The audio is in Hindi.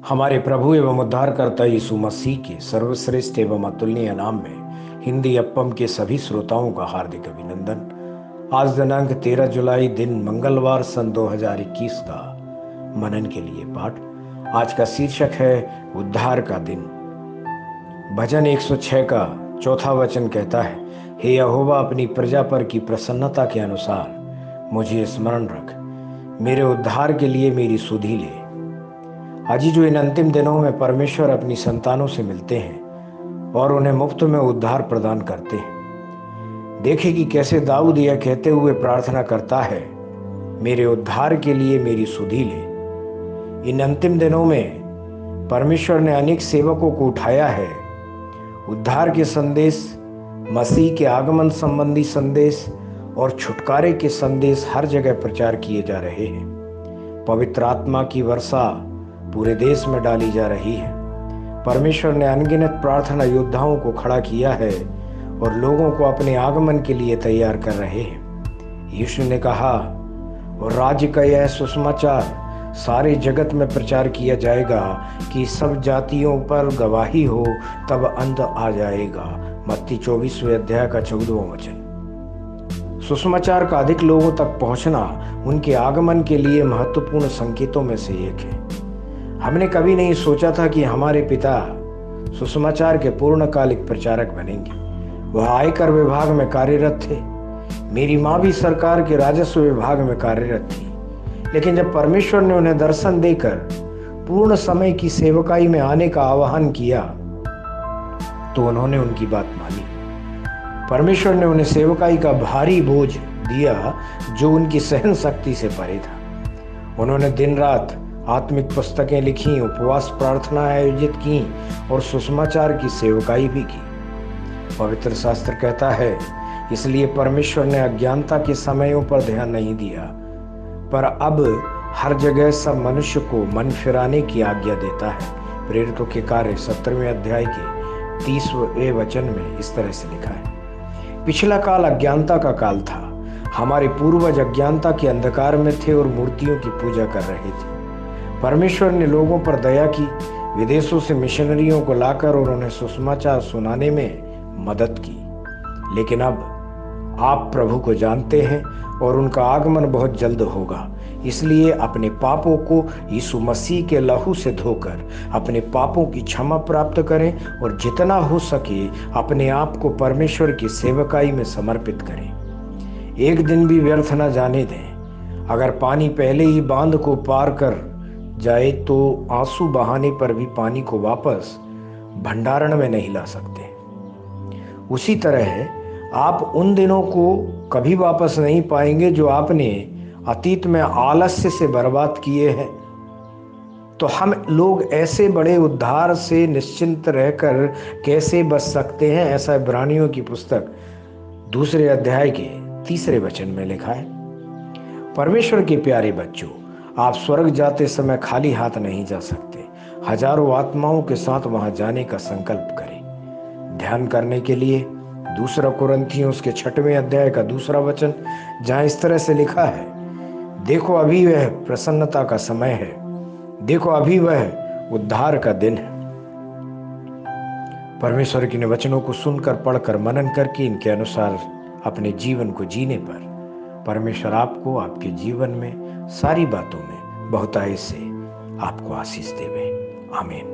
हमारे प्रभु एवं उद्धारकर्ता यीशु मसीह के सर्वश्रेष्ठ एवं अतुलनीय नाम में हिंदी अप्पम के सभी श्रोताओं का हार्दिक अभिनंदन। आज दिनांक 13 जुलाई दिन मंगलवार सन 2021 का मनन के लिए पाठ। आज का शीर्षक है उद्धार का दिन। भजन 106 का चौथा वचन कहता है, हे यहोवा अपनी प्रजा पर की प्रसन्नता के अनुसार मुझे स्मरण रख, मेरे उद्धार के लिए मेरी सुधि ले। आज जो इन अंतिम दिनों में परमेश्वर अपनी संतानों से मिलते हैं और उन्हें मुफ्त में उद्धार प्रदान करते हैं। देखें कि कैसे दाऊद यह कहते हुए प्रार्थना करता है, मेरे उद्धार के लिए मेरी सुधि ले। इन अंतिम दिनों में परमेश्वर ने अनेक सेवकों को उठाया है। उद्धार के संदेश, मसीह के आगमन संबंधी संदेश और छुटकारे के संदेश हर जगह प्रचार किए जा रहे हैं। पवित्र आत्मा की वर्षा पूरे देश में डाली जा रही है। परमेश्वर ने अनगिनत प्रार्थना योद्धाओं को खड़ा किया है और लोगों को अपने आगमन के लिए तैयार कर रहे हैं। यीशु ने कहा, और राज्य का यह सुसमाचार सारे जगत में प्रचार किया जाएगा कि सब जातियों पर गवाही हो, तब अंत आ जाएगा। मत्ती 24वें अध्याय का 14वां वचन। सुसमाचार का अधिक लोगों तक पहुंचना उनके आगमन के लिए महत्वपूर्ण संकेतों में से एक है। हमने कभी नहीं सोचा था कि हमारे पिता सुसमाचार के पूर्णकालिक प्रचारक बनेंगे। वह आयकर विभाग में कार्यरत थे। मेरी माँ भी सरकार के राजस्व विभाग में कार्यरत थी। लेकिन जब परमेश्वर ने उन्हें दर्शन देकर पूर्ण समय की सेवकाई में आने का आह्वान किया तो उन्होंने उनकी बात मानी। परमेश्वर ने उन्हें सेवकाई का भारी बोझ दिया जो उनकी सहन शक्ति से परे था। उन्होंने दिन रात आत्मिक पुस्तकें लिखी, उपवास प्रार्थना आयोजित की और सुसमाचार की सेवकाई भी की। पवित्र शास्त्र कहता है, इसलिए परमेश्वर ने अज्ञानता के समयों पर ध्यान नहीं दिया, पर अब हर जगह सब मनुष्य को मन फिराने की आज्ञा देता है। प्रेरितों के कार्य 17वें अध्याय के 30वें वचन में इस तरह से लिखा है, पिछला काल अज्ञानता का काल था। हमारे पूर्वज अज्ञानता के अंधकार में थे और मूर्तियों की पूजा कर रहे थे। परमेश्वर ने लोगों पर दया की, विदेशों से मिशनरियों को लाकर और उन्हें सुसमाचार सुनाने में मदद की। लेकिन अब आप प्रभु को जानते हैं और उनका आगमन बहुत जल्द होगा। इसलिए अपने पापों को यीशु मसीह के लहू से धोकर अपने पापों की क्षमा प्राप्त करें और जितना हो सके अपने आप को परमेश्वर की सेवकाई में समर्पित करें। एक दिन भी व्यर्थ न जाने दें। अगर पानी पहले ही बांध को पार कर जाए तो आंसू बहाने पर भी पानी को वापस भंडारण में नहीं ला सकते। उसी तरह आप उन दिनों को कभी वापस नहीं पाएंगे जो आपने अतीत में आलस्य से बर्बाद किए हैं। तो हम लोग ऐसे बड़े उद्धार से निश्चिंत रहकर कैसे बच सकते हैं? ऐसा इब्रानियों की पुस्तक 2 अध्याय के 3 वचन में लिखा है। परमेश्वर के प्यारे बच्चों, आप स्वर्ग जाते समय खाली हाथ नहीं जा सकते। हजारों आत्माओं के साथ वहां जाने का संकल्प करें। ध्यान करने के लिए 2 कुरिन्थियों उसके 6वें अध्याय का 2 वचन, जहां इस तरह से लिखा है, देखो अभी वह प्रसन्नता का समय है, देखो अभी वह उद्धार का दिन है। परमेश्वर के वचनों को सुनकर, पढ़कर, मनन करके इनके अनुसार अपने जीवन को जीने पर परमेश्वर आपको आपके जीवन में सारी बातों में बहुतायत से आपको आशीष देवे। आमीन।